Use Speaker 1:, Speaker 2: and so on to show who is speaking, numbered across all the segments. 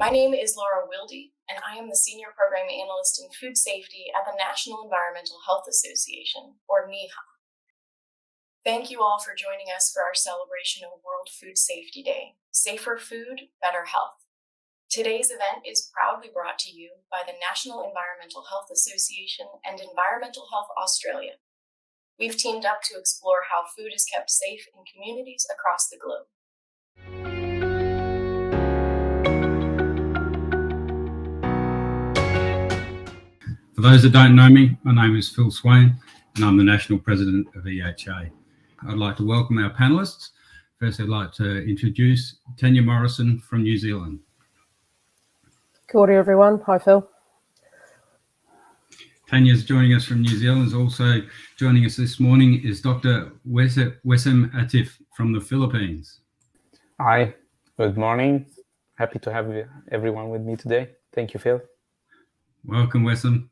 Speaker 1: My name is Laura Wilde, and I am the Senior Program Analyst in Food Safety at the National Environmental Health Association, or NEHA. Thank you all for joining us for our celebration of World Food Safety Day, Safer Food, Better Health. Today's event is proudly brought to you by the National Environmental Health Association and Environmental Health Australia. We've teamed up to explore how food is kept safe in communities across the globe.
Speaker 2: For those that don't know me, my name is Phil Swain, and I'm the National President of EHA. I'd like to welcome our panellists. First, I'd like to introduce Tanya Morrison from New Zealand.
Speaker 3: Kia ora, everyone. Hi, Phil.
Speaker 2: Tanya's joining us from New Zealand. Also joining us this morning is Dr. Wessam Atif from the Philippines.
Speaker 4: Hi, good morning. Happy to have everyone with me today. Thank you, Phil.
Speaker 2: Welcome, Wessam.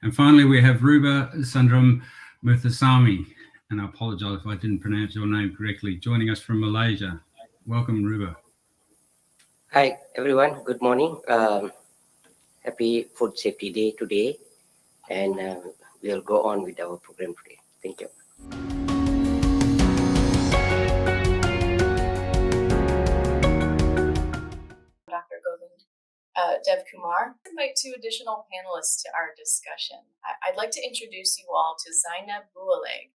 Speaker 2: And finally, we have Ruba Sundram Muthusamy, and I apologize if I didn't pronounce your name correctly, joining us from Malaysia. Welcome, Ruba.
Speaker 5: Hi, everyone. Good morning. Happy Food Safety Day today, and we'll go on with our program today. Thank you.
Speaker 1: Dr. Govind Dev Kumar. I invite two additional panelists to our discussion. I'd like to introduce you all to Zainab Boualeg.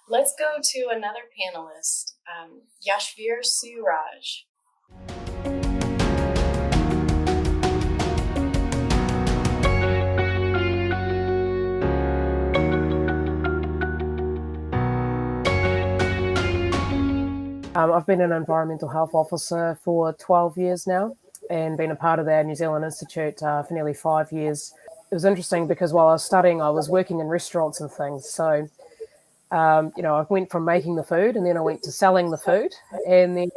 Speaker 1: Let's go to another panelist, Yashvir Suraj.
Speaker 3: I've been an environmental health officer for 12 years now and been a part of the New Zealand Institute for nearly 5 years. It was interesting because while I was studying, I was working in restaurants and things. So, I went from making the food and then I went to selling the food. And then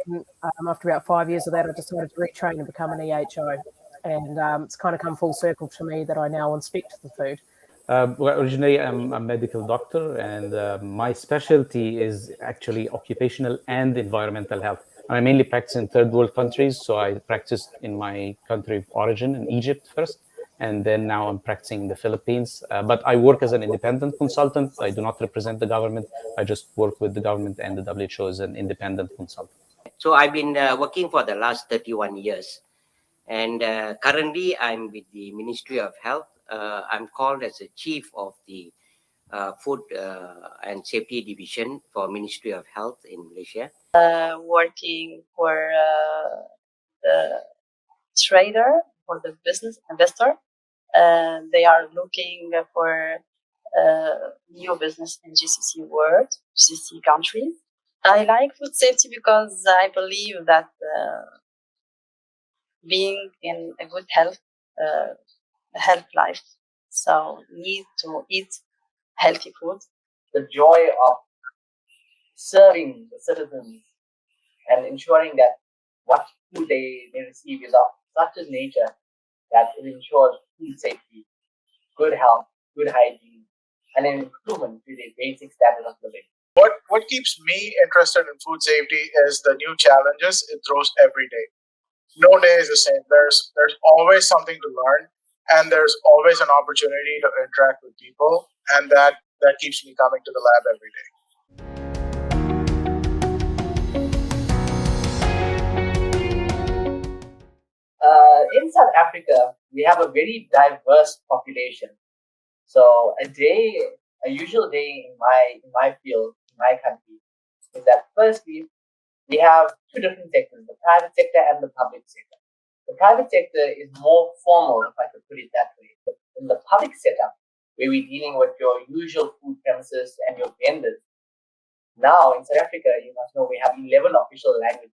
Speaker 3: after about 5 years of that, I decided to retrain and become an EHO. And it's kind of come full circle to me that I now inspect the food.
Speaker 4: Well, originally, I'm a medical doctor, and my specialty is actually occupational and environmental health. I mainly practice in third world countries, so I practiced in my country of origin, in Egypt first, and then now I'm practicing in the Philippines. But I work as an independent consultant. I do not represent the government. I just work with the government and the WHO as an independent consultant.
Speaker 5: So I've been working for the last 31 years, and currently I'm with the Ministry of Health. I'm called as the chief of the Food and Safety Division for Ministry of Health in Malaysia.
Speaker 6: Working for the trader, for the business investor. They are looking for new business in GCC world, GCC countries. I like food safety because I believe that being in a good health life, so need to eat healthy food.
Speaker 7: The joy of serving the citizens and ensuring that what food they receive is of such a nature that it ensures food safety, good health, good hygiene, and an improvement to the basic standard of living.
Speaker 8: What keeps me interested in food safety is the new challenges it throws every day. No day is the same. There's always something to learn, and there's always an opportunity to interact with people, and that keeps me coming to the lab every day.
Speaker 7: In South Africa, we have a very diverse population. So a usual day in my field, in my country, is that firstly, we have two different sectors, the private sector and the public sector. The private sector is more formal, if I could put it that way. In the public setup, where we're dealing with your usual food premises and your vendors. Now, in South Africa, you must know we have 11 official languages.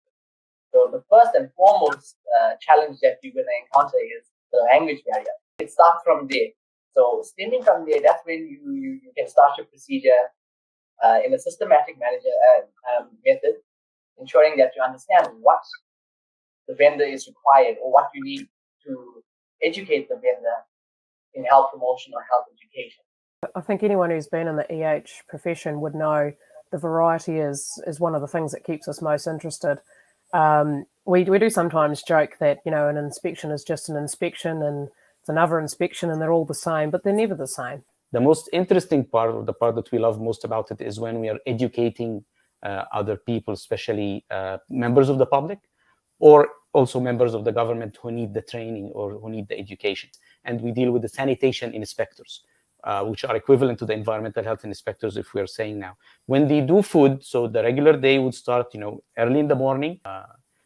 Speaker 7: So the first and foremost challenge that you're going to encounter is the language barrier. It starts from there. So stemming from there, that's when you can start your procedure in a systematic method, ensuring that you understand what the vendor is required or what you need to educate the vendor in health promotion or health education.
Speaker 3: I think anyone who's been in the EH profession would know the variety is one of the things that keeps us most interested. We do sometimes joke that, you know, an inspection is just an inspection and it's another inspection and they're all the same, but they're never the same.
Speaker 4: The most interesting part, or the part that we love most about it, is when we are educating other people, especially members of the public, or also members of the government who need the training or who need the education. And we deal with the sanitation inspectors, which are equivalent to the environmental health inspectors, if we're saying now. When they do food, so the regular day would start, you know, early in the morning,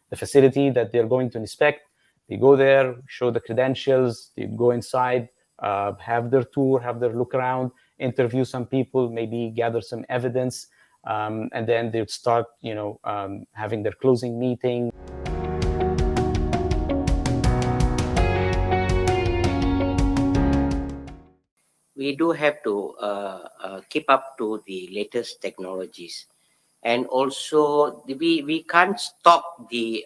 Speaker 4: the facility that they're going to inspect, they go there, show the credentials, they go inside, have their tour, have their look around, interview some people, maybe gather some evidence, and then they'd start, you know, having their closing meeting.
Speaker 5: We do have to keep up to the latest technologies, and also we can't stop the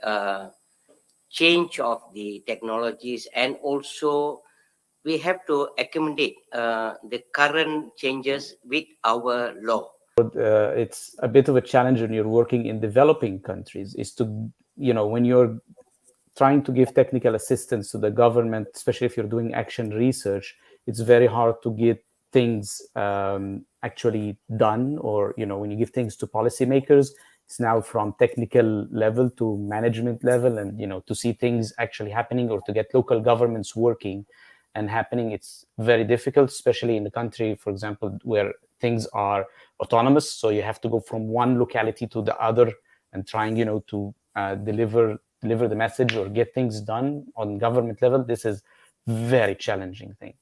Speaker 5: change of the technologies, and also we have to accommodate the current changes with our law.
Speaker 4: It's a bit of a challenge when you're working in developing countries, is to, you know, when you're trying to give technical assistance to the government, especially if you're doing action research, it's very hard to get things actually done. Or, you know, when you give things to policymakers, it's now from technical level to management level, and, you know, to see things actually happening or to get local governments working and happening, it's very difficult, especially in the country, for example, where things are autonomous. So you have to go from one locality to the other and trying, you know, to deliver the message or get things done on government level. This is very challenging thing.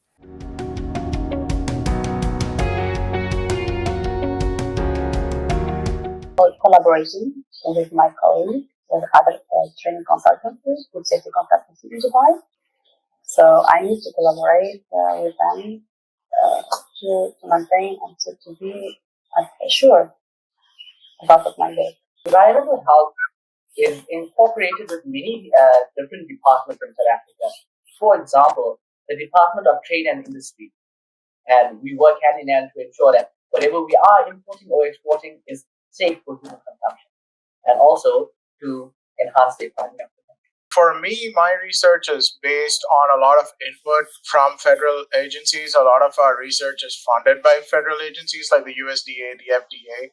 Speaker 6: Collaboration with my colleagues, with other training consultancies, food safety consultancies in Dubai. So I need to collaborate with them to maintain and to be sure about my day.
Speaker 7: Environmental health is incorporated with many different departments in South Africa. For example, the Department of Trade and Industry. And we work hand in hand to ensure that whatever we are importing or exporting is safe for human consumption, and also to enhance the economy of the country.
Speaker 8: For me, my research is based on a lot of input from federal agencies. A lot of our research is funded by federal agencies like the USDA, the FDA.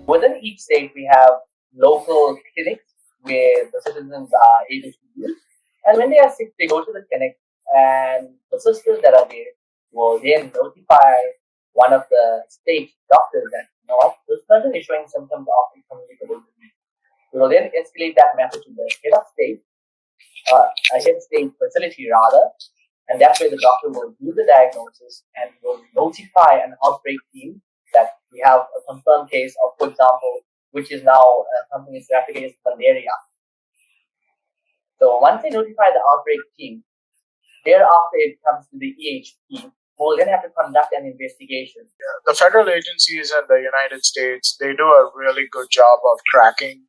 Speaker 7: Within each state, we have local clinics where the citizens are able to use. And when they are sick, they go to the clinic, and the sisters that are there will then notify one of the state doctors that, you know what, this person is showing symptoms of a communicable disease. We will then escalate that matter to the head of state, head state facility rather, and that's where the doctor will do the diagnosis and will notify an outbreak team that we have a confirmed case of, for example, which is now something in South Africa is malaria. So once they notify the outbreak team, thereafter it comes to the EHP, who will then have to conduct an investigation.
Speaker 8: The federal agencies in the United States, they do a really good job of tracking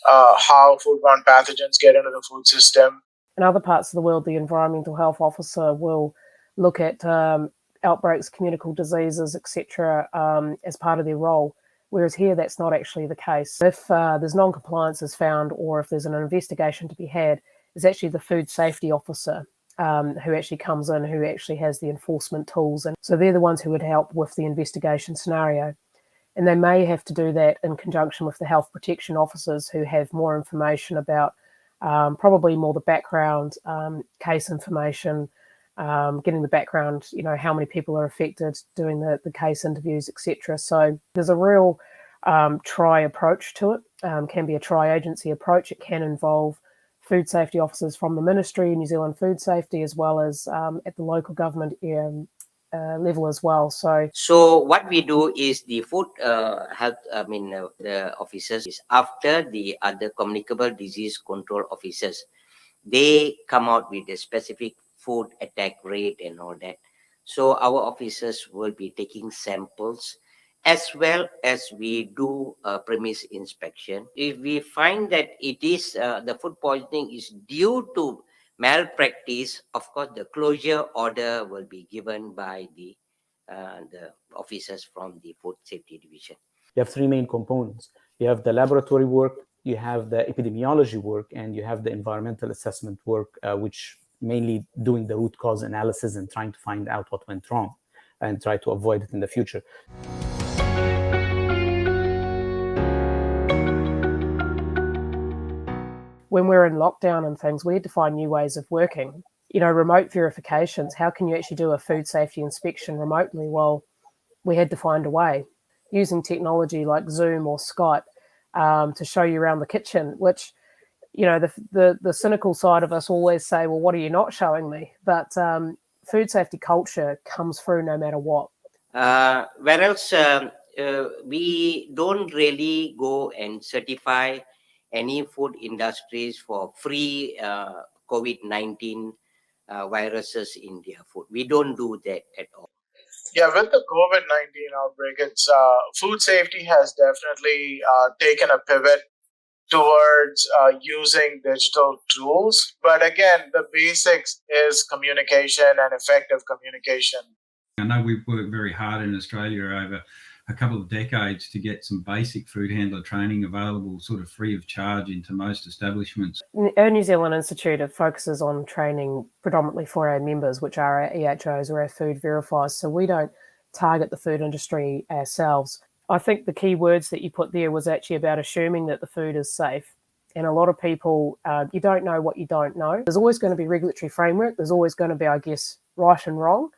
Speaker 8: how foodborne pathogens get into the food system.
Speaker 3: In other parts of the world, the environmental health officer will look at outbreaks, communicable diseases, etc., as part of their role. Whereas here, that's not actually the case. If there's non-compliance is found, or if there's an investigation to be had, it's actually the food safety officer who actually comes in, who actually has the enforcement tools. And so they're the ones who would help with the investigation scenario. And they may have to do that in conjunction with the health protection officers, who have more information about probably more the background, case information, getting the background, you know, how many people are affected, doing the case interviews, etc. So there's a real tri approach to it. Can be a tri-agency approach. It can involve food safety officers from the Ministry, New Zealand Food Safety, as well as at the local government level as well.
Speaker 5: So what we do is the food health, the officers is after the other communicable disease control officers. They come out with a specific food attack rate and all that. So our officers will be taking samples, as well as we do a premise inspection. If we find that it is the food poisoning is due to malpractice, of course, the closure order will be given by the the officers from the Food Safety Division.
Speaker 4: You have three main components. You have the laboratory work, you have the epidemiology work, and you have the environmental assessment work, which mainly doing the root cause analysis and trying to find out what went wrong and try to avoid it in the future.
Speaker 3: When we're in lockdown and things, we had to find new ways of working. You know, remote verifications, how can you actually do a food safety inspection remotely? Well, we had to find a way using technology like Zoom or Skype to show you around the kitchen, which, you know, the cynical side of us always say, well, what are you not showing me? But food safety culture comes through no matter what.
Speaker 5: Whereas we don't really go and certify any food industries for free COVID-19 viruses in their food. We don't do that at all.
Speaker 8: Yeah, with the COVID-19 outbreak, it's food safety has definitely taken a pivot towards using digital tools. But again, the basics is communication and effective communication.
Speaker 2: I know we've worked very hard in Australia over a couple of decades to get some basic food handler training available sort of free of charge into most establishments.
Speaker 3: Our New Zealand Institute focuses on training predominantly for our members, which are our EHOs or our food verifiers. So we don't target the food industry ourselves. I think the key words that you put there was actually about assuming that the food is safe. And a lot of people, you don't know what you don't know. There's always going to be regulatory framework. There's always going to be, I guess, right and wrong.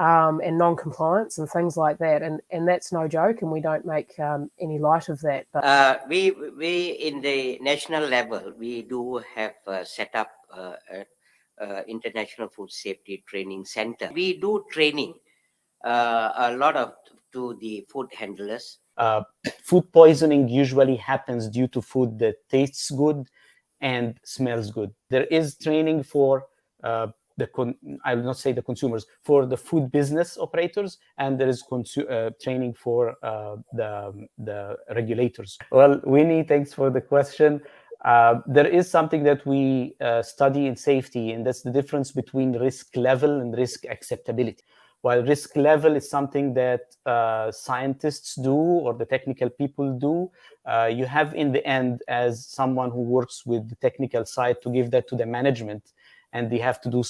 Speaker 3: And non-compliance and things like that, and that's no joke, and we don't make any light of that. But
Speaker 5: we in the national level, we do have set up International Food Safety Training Center. We do training a lot of to the food handlers.
Speaker 4: Food poisoning usually happens due to food that tastes good and smells good. There is training for I will not say the consumers, for the food business operators, and there is training for the regulators. Well, Winnie, thanks for the question. There is something that we study in safety, and that's the difference between risk level and risk acceptability. While risk level is something that scientists do or the technical people do, you have in the end, as someone who works with the technical side, to give that to the management, and they have to do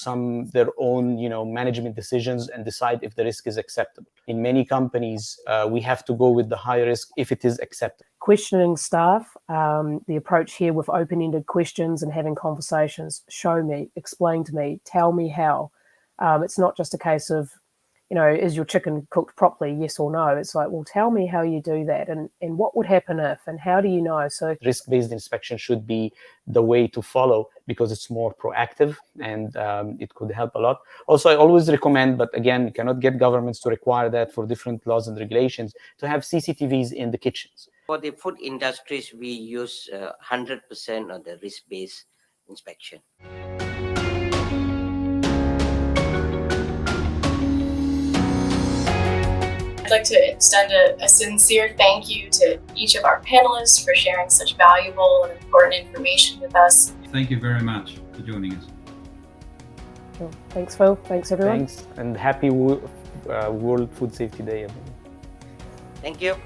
Speaker 4: their own, management decisions and decide if the risk is acceptable. In many companies, we have to go with the high risk if it is acceptable.
Speaker 3: Questioning staff, the approach here with open-ended questions and having conversations, show me, explain to me, tell me how. It's not just a case of, is your chicken cooked properly, yes or no? It's like, well, tell me how you do that and what would happen if, and how do you know? So
Speaker 4: risk-based inspection should be the way to follow because it's more proactive and it could help a lot. Also, I always recommend, but again, you cannot get governments to require that for different laws and regulations, to have CCTVs in the kitchens.
Speaker 5: For the food industries, we use 100% of the risk-based inspection.
Speaker 1: I'd like to extend a sincere thank you to each of our panelists for sharing such valuable and important information with us.
Speaker 2: Thank you very much for joining us.
Speaker 3: Cool. Thanks, Phil. Thanks, everyone.
Speaker 4: Thanks, and happy World Food Safety Day, everyone.
Speaker 5: Thank you.